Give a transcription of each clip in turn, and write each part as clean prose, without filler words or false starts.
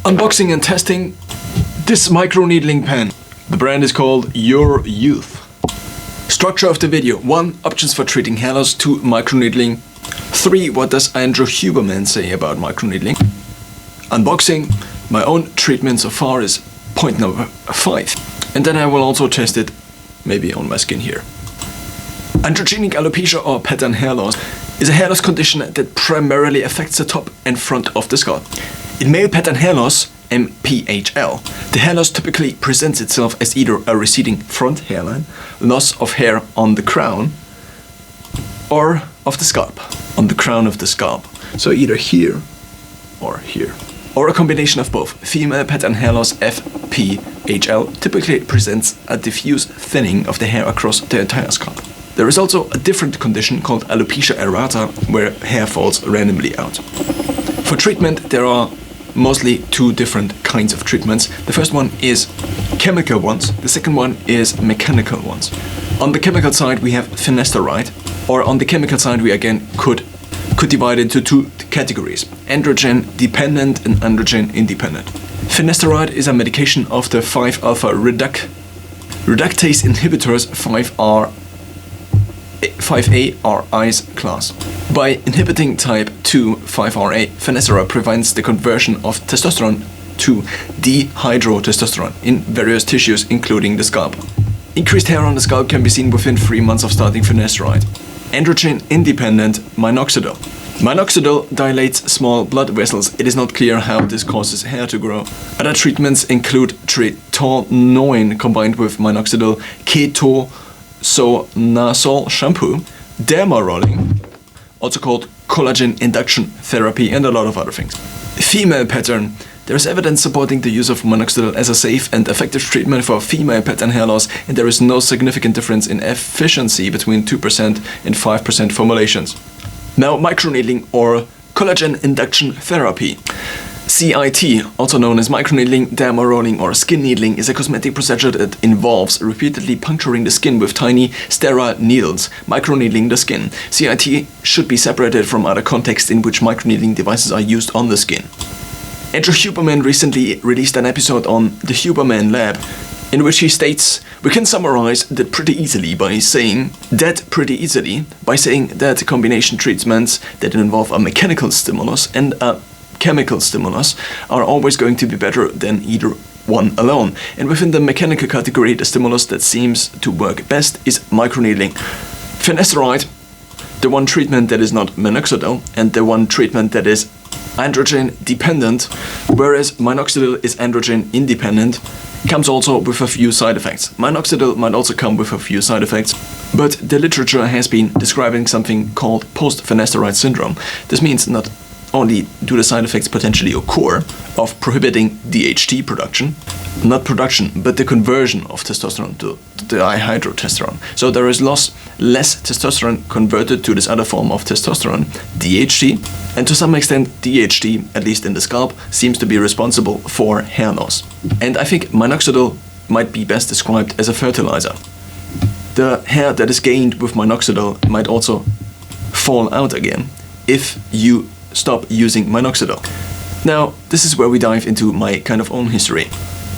Unboxing and testing this microneedling pen. The brand is called Uryouth. Structure of the video: 1. Options for treating hair loss. 2. Microneedling. 3. What does ANDROGENIC say about microneedling? Unboxing. My own treatment so far is point number 5. And then I will also test it maybe on my skin here. Androgenic alopecia, or pattern hair loss, is a hair loss condition that primarily affects the top and front of the scalp. In male pattern hair loss, MPHL, the hair loss typically presents itself as either a receding front hairline, loss of hair on the crown, or of the scalp, on the crown of the scalp. So either here or here, or a combination of both. Female pattern hair loss, FPHL, typically presents a diffuse thinning of the hair across the entire scalp. There is also a different condition called alopecia areata, where hair falls randomly out. For treatment, there are mostly 2 different kinds of treatments. The first one is chemical ones, the second one is mechanical ones. On the chemical side we have finasteride, or on the chemical side we again could divide into 2 categories: androgen dependent and androgen independent. Finasteride is a medication of the 5-alpha reductase inhibitors 5A-RIs class. By inhibiting type 2 5RA, finasteride prevents the conversion of testosterone to dihydrotestosterone in various tissues, including the scalp. Increased hair on the scalp can be seen within 3 months of starting finasteride. Androgen-independent minoxidil. Minoxidil dilates small blood vessels. It is not clear how this causes hair to grow. Other treatments include tretinoin combined with minoxidil, ketoconazole shampoo, derma rolling, also called collagen induction therapy, and a lot of other things. Female pattern. There is evidence supporting the use of minoxidil as a safe and effective treatment for female pattern hair loss, and there is no significant difference in efficiency between 2% and 5% formulations. Now, microneedling, or collagen induction therapy. CIT, also known as microneedling, derma rolling, or skin needling, is a cosmetic procedure that involves repeatedly puncturing the skin with tiny, sterile needles, microneedling the skin. CIT should be separated from other contexts in which microneedling devices are used on the skin. Andrew Huberman recently released an episode on the Huberman Lab, in which he states, "We can summarize that pretty easily by saying that combination treatments that involve a mechanical stimulus and a chemical stimulus are always going to be better than either one alone. And within the mechanical category, the stimulus that seems to work best is microneedling. Finasteride, the one treatment that is not minoxidil, and the one treatment that is androgen dependent, whereas minoxidil is androgen independent, comes also with a few side effects. Minoxidil might also come with a few side effects, but the literature has been describing something called post-finasteride syndrome. This means not only do the side effects potentially occur of prohibiting DHT production, not production, but the conversion of testosterone to dihydrotestosterone. So there is less testosterone converted to this other form of testosterone, DHT, and to some extent DHT, at least in the scalp, seems to be responsible for hair loss. And I think minoxidil might be best described as a fertilizer. The hair that is gained with minoxidil might also fall out again if you stop using minoxidil. Now, this is where we dive into my kind of own history.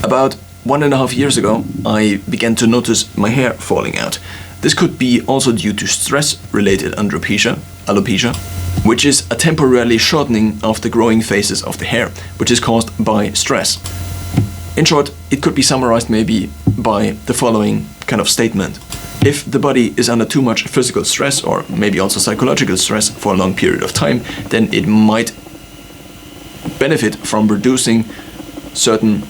About 1.5 years ago, I began to notice my hair falling out. This could be also due to stress-related alopecia, which is a temporarily shortening of the growing phases of the hair, which is caused by stress. In short, it could be summarized maybe by the following kind of statement. If the body is under too much physical stress, or maybe also psychological stress for a long period of time, then it might benefit from reducing certain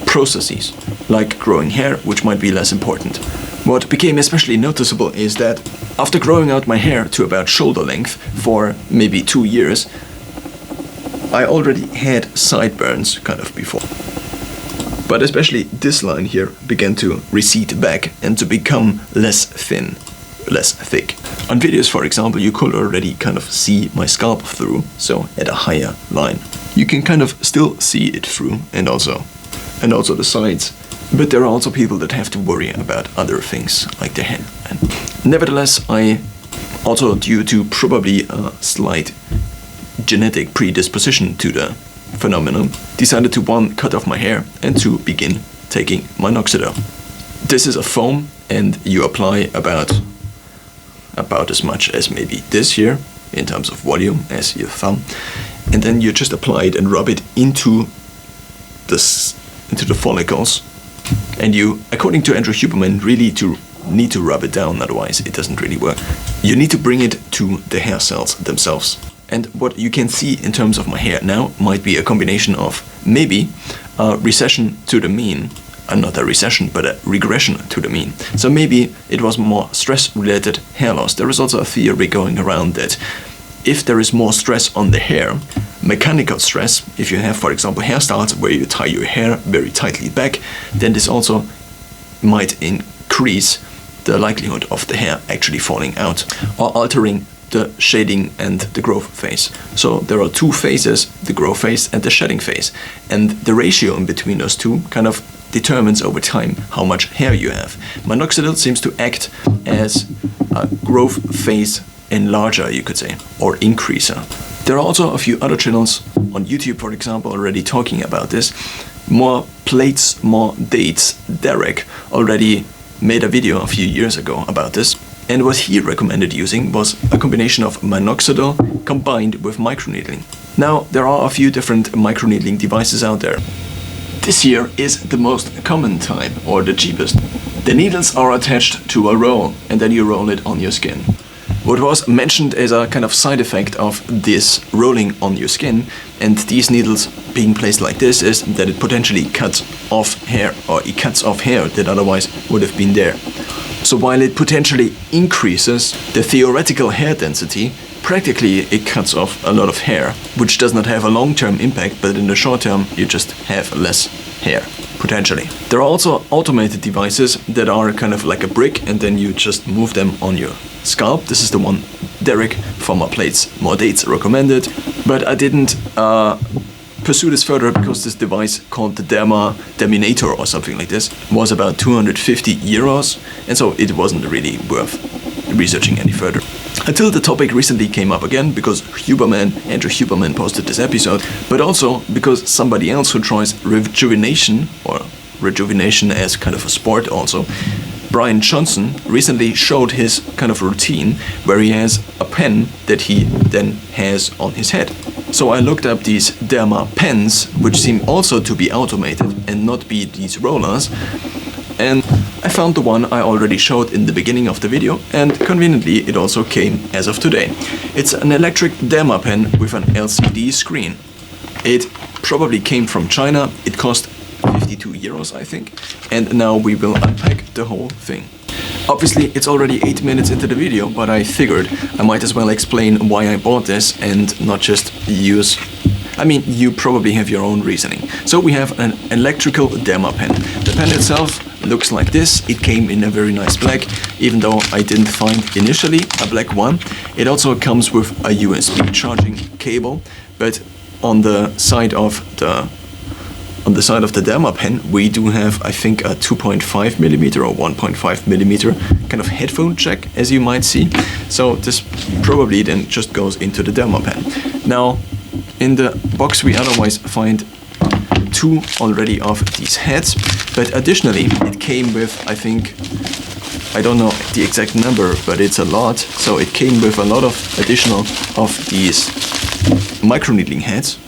processes, like growing hair, which might be less important. What became especially noticeable is that after growing out my hair to about shoulder length for maybe 2 years, I already had sideburns kind of before. But especially this line here began to recede back and to become less thin, less thick. On videos, for example, you could already kind of see my scalp through, so at a higher line. You can kind of still see it through, and also the sides. But there are also people that have to worry about other things, like their hair. And nevertheless, I also, due to probably a slight genetic predisposition to the phenomenon, decided to 1. cut off my hair and 2. begin taking minoxidil. This is a foam, and you apply about as much as maybe this here in terms of volume as your thumb, and then you just apply it and rub it into the follicles, and you, according to Andrew Huberman, really need to rub it down, otherwise it doesn't really work. You need to bring it to the hair cells themselves. And what you can see in terms of my hair now might be a combination of maybe a recession to the mean, not a recession, but a regression to the mean. So maybe it was more stress-related hair loss. There is also a theory going around that if there is more stress on the hair, mechanical stress, if you have, for example, hairstyles where you tie your hair very tightly back, then this also might increase the likelihood of the hair actually falling out or altering the shading and the growth phase. So there are 2 phases, the growth phase and the shedding phase. And the ratio in between those 2 kind of determines over time how much hair you have. Minoxidil seems to act as a growth phase enlarger, you could say, or increaser. There are also a few other channels on YouTube, for example, already talking about this. More Plates, More Dates. Derek already made a video a few years ago about this. And what he recommended using was a combination of minoxidil combined with microneedling. Now, there are a few different microneedling devices out there. This here is the most common type, or the cheapest. The needles are attached to a roll, and then you roll it on your skin. What was mentioned as a kind of side effect of this rolling on your skin and these needles being placed like this is that it potentially cuts off hair, or it cuts off hair that otherwise would have been there. So while it potentially increases the theoretical hair density, practically it cuts off a lot of hair, which does not have a long-term impact, but in the short term you just have less hair, potentially. There are also automated devices that are kind of like a brick, and then you just move them on your scalp. This is the one Derek from Plates, More Dates recommended, but I didn't pursue this further because this device called the Derminator or something like this was about 250 euros, and so it wasn't really worth researching any further. Until the topic recently came up again because Andrew Huberman posted this episode, but also because somebody else who tries rejuvenation, or rejuvenation as kind of a sport also, Brian Johnson, recently showed his kind of routine where he has a pen that he then has on his head. So I looked up these Derma pens, which seem also to be automated and not be these rollers, and I found the one I already showed in the beginning of the video, and conveniently it also came as of today. It's an electric Derma pen with an LCD screen. It probably came from China. It cost 52 euros, I think, and now we will unpack the whole thing. Obviously it's already 8 minutes into the video, but I figured I might as well explain why I bought this and not just use... I mean, you probably have your own reasoning. So we have an electrical Derma pen. The pen itself looks like this. It came in a very nice black, even though I didn't find initially a black one. It also comes with a USB charging cable, but on the side of the Derma pen, we do have, I think, a 2.5mm or 1.5mm kind of headphone jack, as you might see. So this probably then just goes into the Derma pen. Now, in the box we otherwise find 2 already of these heads, but additionally it came with, I think, I don't know the exact number, but it's a lot. So it came with a lot of additional of these microneedling heads.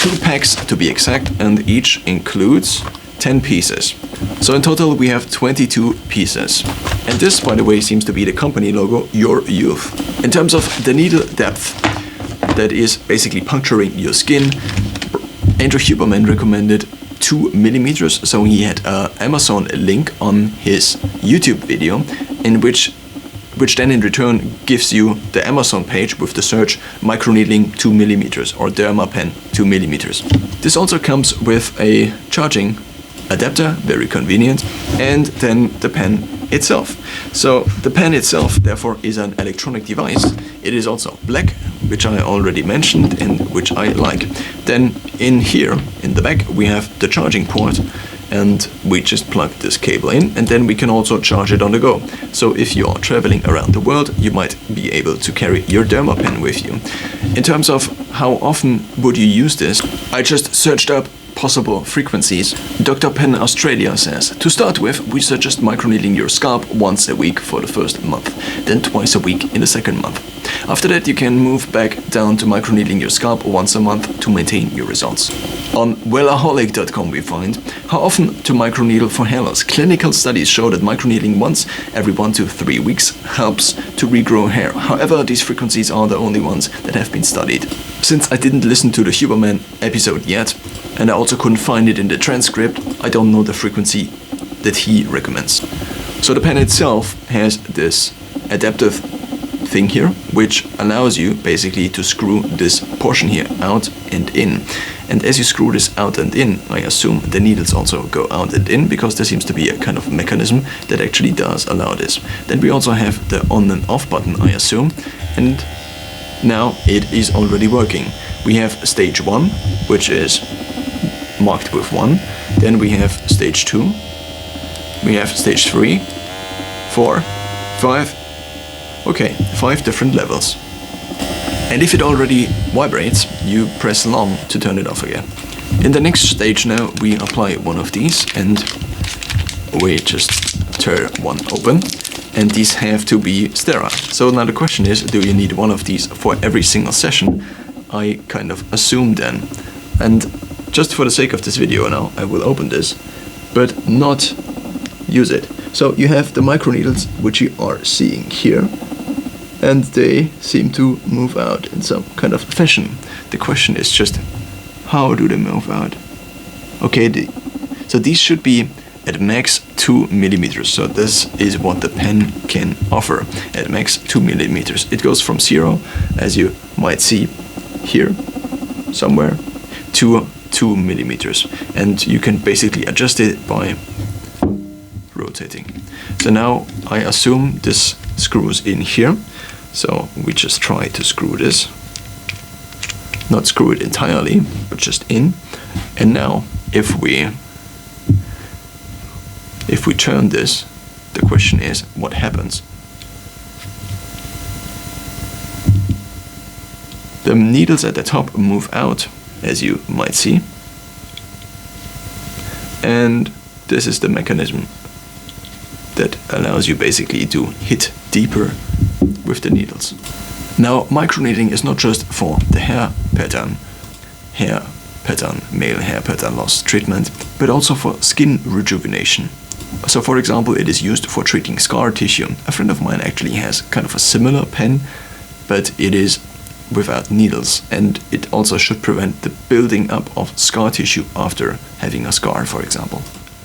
2 packs to be exact, and each includes 10 pieces. So in total we have 22 pieces. And this, by the way, seems to be the company logo, Uryouth. In terms of the needle depth, that is basically puncturing your skin, Andrew Huberman recommended 2mm, so he had an Amazon link on his YouTube video, in which then in return gives you the Amazon page with the search microneedling 2mm or Derma pen 2mm. This also comes with a charging adapter, very convenient, and then the pen itself. So the pen itself therefore is an electronic device. It is also black, which I already mentioned and which I like. Then in here, in the back, we have the charging port, and we just plug this cable in, and then we can also charge it on the go. So if you are traveling around the world, you might be able to carry your Derma pen with you. In terms of how often would you use this? I just searched up possible frequencies. Dr. Penn Australia says, to start with, we suggest microneedling your scalp once a week for the first month, then twice a week in the second month. After that, you can move back down to microneedling your scalp once a month to maintain your results. On wellaholic.com we find how often to microneedle for hair loss. Clinical studies show that microneedling once every 1 to 3 weeks helps to regrow hair. However, these frequencies are the only ones that have been studied. Since I didn't listen to the Huberman episode yet, and I also couldn't find it in the transcript, I don't know the frequency that he recommends. So the pen itself has this adaptive thing here, which allows you basically to screw this portion here out and in. And as you screw this out and in, I assume the needles also go out and in, because there seems to be a kind of mechanism that actually does allow this. Then we also have the on and off button, I assume, and now it is already working. We have stage 1, which is marked with 1. Then we have stage 2. We have stage 3, 4, 5. Okay, 5 different levels. And if it already vibrates, you press long to turn it off again. In the next stage now, we apply one of these and we just tear one open. And these have to be sterile. So now the question is, do you need one of these for every single session? I kind of assume then. And just for the sake of this video now, I will open this, but not use it. So you have the microneedles, which you are seeing here, and they seem to move out in some kind of fashion. The question is just, how do they move out? Okay, so these should be at max 2 millimeters. So this is what the pen can offer at max 2 millimeters. It goes from 0, as you might see here, somewhere, to 2 millimeters. And you can basically adjust it by rotating. So now I assume this screws in here. So we just try to screw this. Not screw it entirely, but just in. And now if we turn this, the question is, what happens? The needles at the top move out, as you might see. And this is the mechanism that allows you basically to hit deeper with the needles. Now, microneedling is not just for the hair pattern, male hair pattern loss treatment, but also for skin rejuvenation. So for example, it is used for treating scar tissue. A friend of mine actually has kind of a similar pen, but it is without needles, and it also should prevent the building up of scar tissue after having a scar, for example.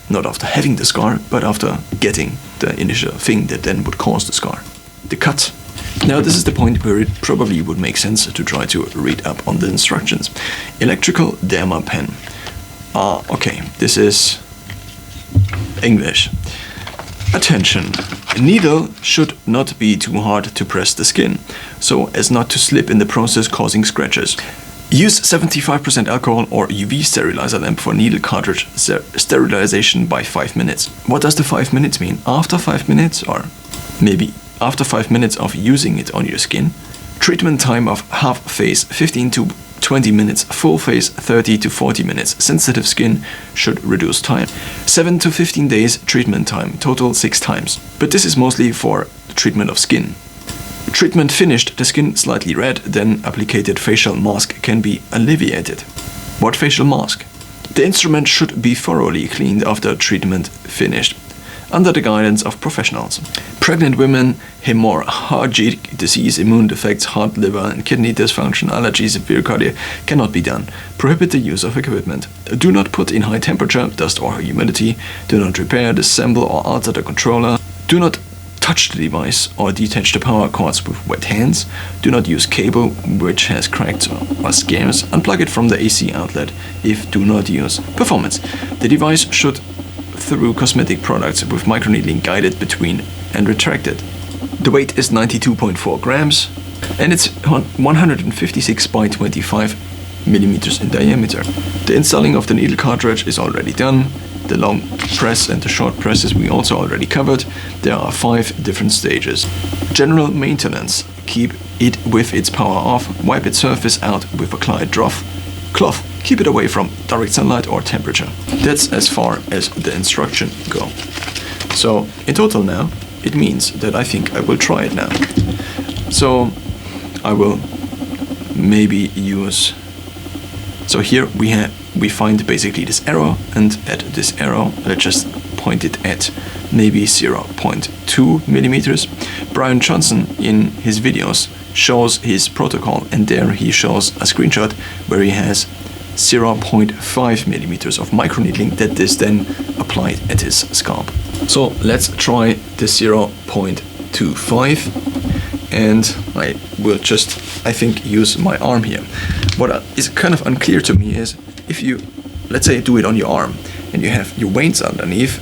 Not after having the scar, but after getting the initial thing that then would cause the scar. The cut. Now this is the point where it probably would make sense to try to read up on the instructions. Electrical derma pen. Okay, this is English. Attention! A needle should not be too hard to press the skin, so as not to slip in the process, causing scratches. Use 75% alcohol or UV sterilizer lamp for needle cartridge sterilization by 5 minutes. What does the 5 minutes mean? After 5 minutes, or maybe after 5 minutes of using it on your skin? Treatment time of half phase 15 to 20 minutes, full phase 30 to 40 minutes. Sensitive skin should reduce time. 7 to 15 days treatment time, total 6 times. But this is mostly for the treatment of skin. Treatment finished, the skin slightly red, then applicated facial mask can be alleviated. What facial mask? The instrument should be thoroughly cleaned after treatment finished, under the guidance of professionals. Pregnant women, hemorrhagic disease, immune defects, heart, liver and kidney dysfunction, allergies, severe cardiac cannot be done. Prohibit the use of equipment. Do not put in high temperature, dust or humidity. Do not repair, disassemble or alter the controller. Do not touch the device or detach the power cords with wet hands. Do not use cable which has cracked or scars. Unplug it from the AC outlet if do not use. Performance. The device should through cosmetic products with microneedling guided between and retracted. The weight is 92.4 grams and it's 156 by 25 millimeters in diameter. The installing of the needle cartridge is already done. The long press and the short presses we also already covered. There are 5 different stages. General maintenance. Keep it with its power off. Wipe its surface out with a cloth. Keep it away from direct sunlight or temperature. That's as far as the instruction go. So in total now, it means that I think I will try it now. So I will maybe use, so here we find basically this arrow, and at this arrow let's just point it at maybe 0.2 millimeters. Brian Johnson in his videos shows his protocol, and there he shows a screenshot where he has 0.5 millimeters of microneedling that is then applied at his scalp. So let's try the 0.25, and I will just, I think, use my arm here. What is kind of unclear to me is, if you, let's say, do it on your arm and you have your veins underneath,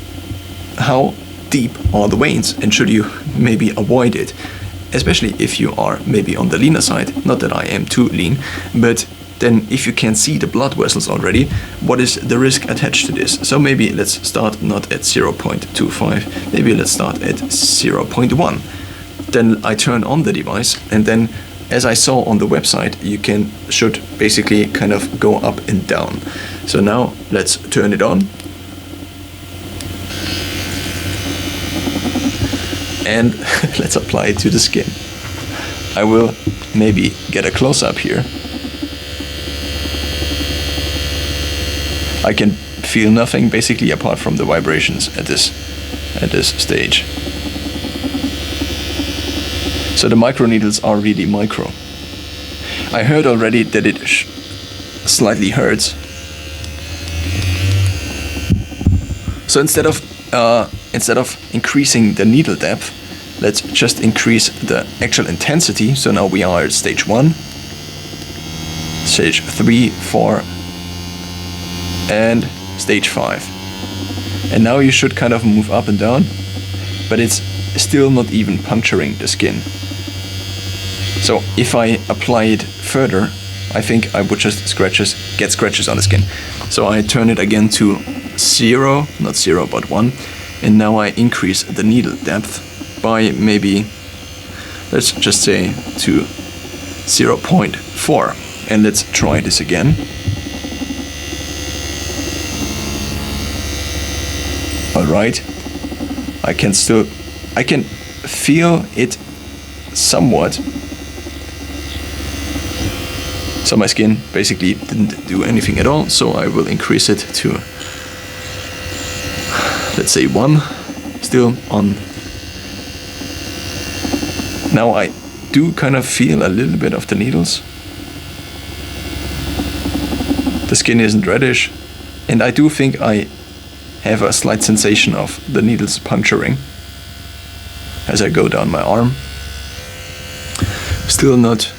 how deep are the veins, and should you maybe avoid it, especially if you are maybe on the leaner side? Not that I am too lean, but then if you can see the blood vessels already, what is the risk attached to this? So maybe let's start not at 0.25, maybe let's start at 0.1. Then I turn on the device, and then, as I saw on the website, you should basically kind of go up and down. So now let's turn it on. And let's apply it to the skin. I will maybe get a close-up here. I can feel nothing basically apart from the vibrations at this stage. So the microneedles are really micro. I heard already that it slightly hurts. So instead of increasing the needle depth, let's just increase the actual intensity. So now we are at stage 1, stage 3, 4, and stage 5. And now you should kind of move up and down, but it's still not even puncturing the skin. So if I apply it further, I think I would just get scratches on the skin. So I turn it again to 0, not 0 but 1, and now I increase the needle depth by maybe, let's just say, to 0.4, and let's try this again. Alright, I can feel it somewhat. So my skin basically didn't do anything at all, so I will increase it to, let's say, 1, still on. Now I do kind of feel a little bit of the needles. The skin isn't reddish, and I do think I have a slight sensation of the needles puncturing as I go down my arm. Still not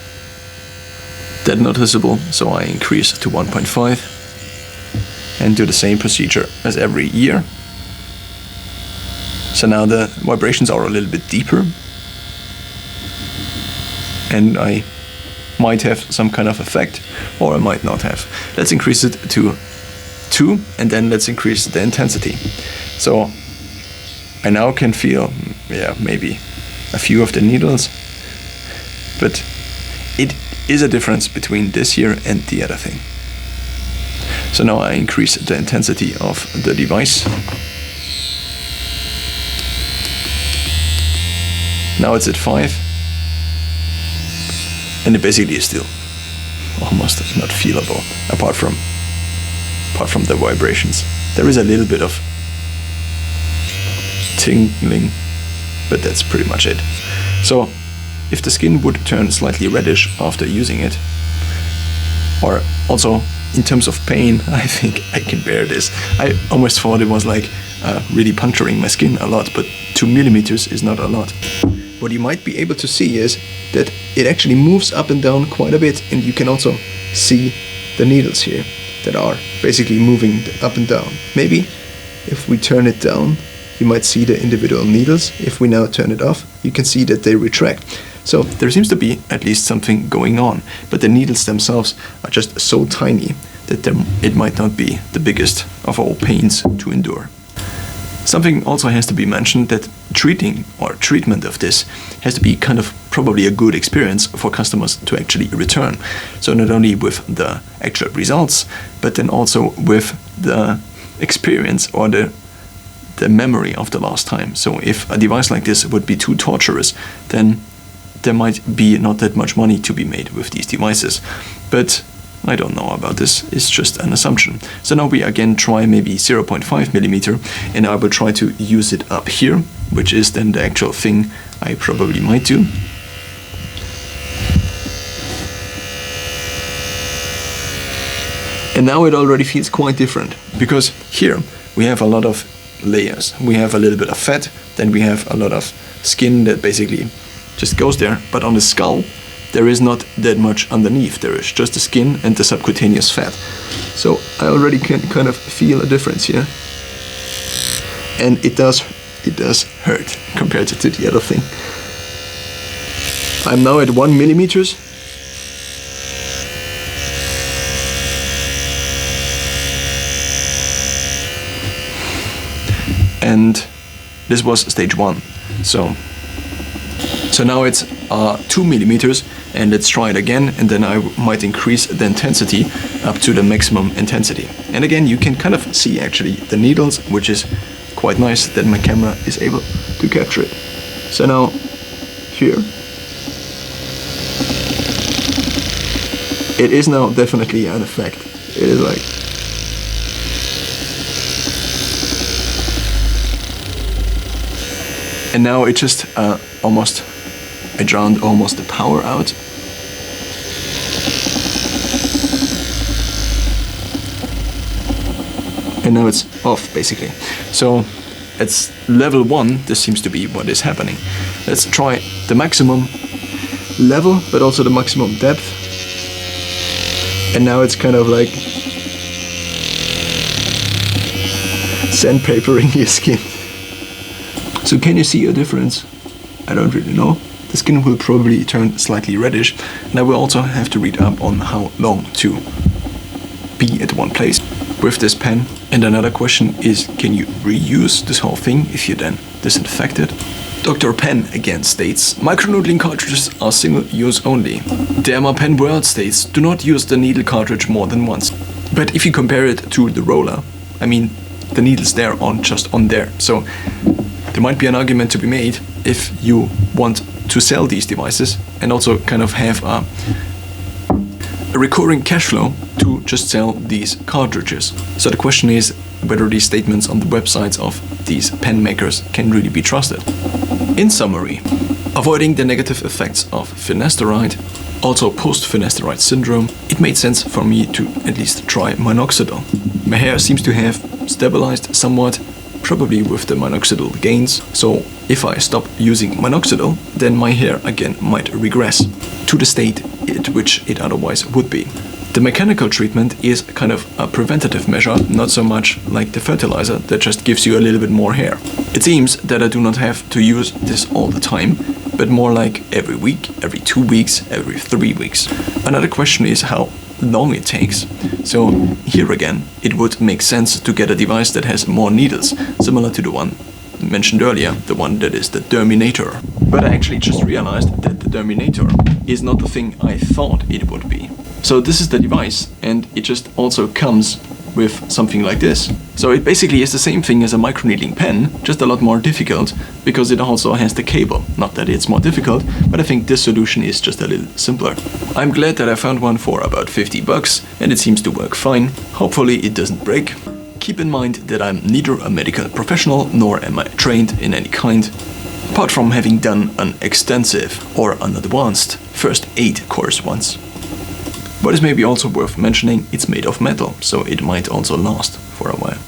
that noticeable, so I increase to 1.5 and do the same procedure as every year. So now the vibrations are a little bit deeper, and I might have some kind of effect, or I might not have. Let's increase it to 2, and then let's increase the intensity. So I now can feel, maybe a few of the needles, but it is a difference between this here and the other thing. So now I increase the intensity of the device. Now it's at 5, and it basically is still almost not feelable apart from the vibrations. There is a little bit of tingling, but that's pretty much it. So if the skin would turn slightly reddish after using it, or also in terms of pain, I think I can bear this. I almost thought it was like really puncturing my skin a lot, but 2 millimeters is not a lot. What you might be able to see is that it actually moves up and down quite a bit, and you can also see the needles here that are basically moving up and down. Maybe if we turn it down, you might see the individual needles. If we now turn it off, you can see that they retract. So there seems to be at least something going on, but the needles themselves are just so tiny that it might not be the biggest of all pains to endure. Something also has to be mentioned, that treatment of this has to be kind of probably a good experience for customers to actually return. So not only with the actual results, but then also with the experience or the memory of the last time. So if a device like this would be too torturous, then there might be not that much money to be made with these devices. But I don't know about this, it's just an assumption. So now we again try maybe 0.5 millimeter, and I will try to use it up here, which is then the actual thing I probably might do. And now it already feels quite different, because here we have a lot of layers. We have a little bit of fat, then we have a lot of skin that basically just goes there, but on the skull there is not that much underneath. There is just the skin and the subcutaneous fat. So I already can kind of feel a difference here. And it does hurt compared to the other thing. I'm now at 1 millimeters. And this was stage 1. So now it's 2 millimeters, and let's try it again, and then I might increase the intensity up to the maximum intensity. And again, you can kind of see actually the needles, which is quite nice that my camera is able to capture it. So now here, it is now definitely an effect. It is like, and now it just I drowned almost the power out. And now it's off, basically. So it's level 1, this seems to be what is happening. Let's try the maximum level, but also the maximum depth. And now it's kind of like sandpapering your skin. So can you see a difference? I don't really know. The skin will probably turn slightly reddish, and I will also have to read up on how long to be at one place with this pen. And another question is, can you reuse this whole thing if you then disinfect it? Dr. Pen again states, microneedling cartridges are single use only. Dermapen World states, do not use the needle cartridge more than once. But if you compare it to the roller, I mean, the needle's there just on there. So there might be an argument to be made if you want to sell these devices and also kind of have a recurring cash flow to just sell these cartridges. So the question is whether these statements on the websites of these pen makers can really be trusted. In summary, avoiding the negative effects of finasteride, also post-finasteride syndrome, it made sense for me to at least try minoxidil. My hair seems to have stabilized somewhat, probably with the minoxidil gains, so if I stop using minoxidil, then my hair again might regress to the state at which it otherwise would be. The mechanical treatment is kind of a preventative measure, not so much like the fertilizer that just gives you a little bit more hair. It seems that I do not have to use this all the time, but more like every week, every 2 weeks, every 3 weeks. Another question is how long it takes. So here again, it would make sense to get a device that has more needles, similar to the one mentioned earlier, the one that is the Derminator. But I actually just realized that the Derminator is not the thing I thought it would be. So this is the device, and it just also comes with something like this. So it basically is the same thing as a microneedling pen, just a lot more difficult, because it also has the cable. Not that it's more difficult, but I think this solution is just a little simpler. I'm glad that I found one for about 50 bucks, and it seems to work fine. Hopefully it doesn't break. Keep in mind that I'm neither a medical professional nor am I trained in any kind, apart from having done an extensive or an advanced first aid course once. But it's maybe also worth mentioning it's made of metal, so it might also last for a while.